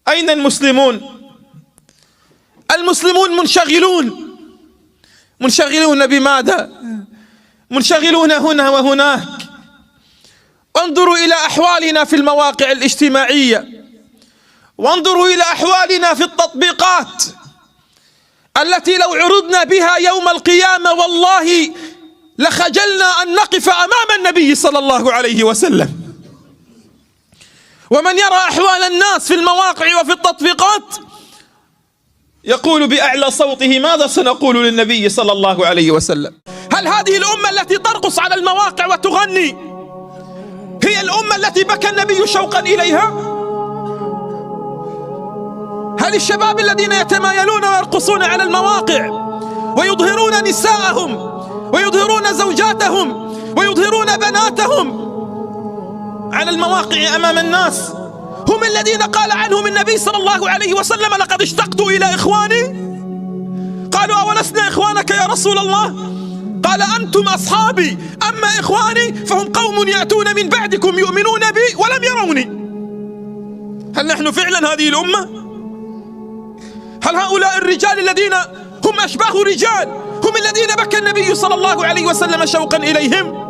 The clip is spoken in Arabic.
أين المسلمون؟ المسلمون منشغلون بماذا؟ منشغلون هنا وهناك. انظروا إلى أحوالنا في المواقع الاجتماعية، وانظروا إلى أحوالنا في التطبيقات التي لو عرضنا بها يوم القيامة والله لخجلنا أن نقف أمام النبي صلى الله عليه وسلم. ومن يرى أحوال الناس في المواقع وفي التطبيقات يقول بأعلى صوته: ماذا سنقول للنبي صلى الله عليه وسلم؟ هل هذه الأمة التي ترقص على المواقع وتغني هي الأمة التي بكى النبي شوقا إليها؟ هل الشباب الذين يتمايلون ويرقصون على المواقع ويظهرون نساءهم ويظهرون زوجاتهم ويظهرون بناتهم على المواقع أمام الناس هم الذين قال عنهم النبي صلى الله عليه وسلم: لقد اشتقت إلى إخواني؟ قالوا: أولسنا إخوانك يا رسول الله؟ قال: أنتم أصحابي، أما إخواني فهم قوم يأتون من بعدكم يؤمنون بي ولم يروني. هل نحن فعلا هذه الأمة؟ هل هؤلاء الرجال الذين هم أشباه رجال هم الذين بكى النبي صلى الله عليه وسلم شوقا إليهم؟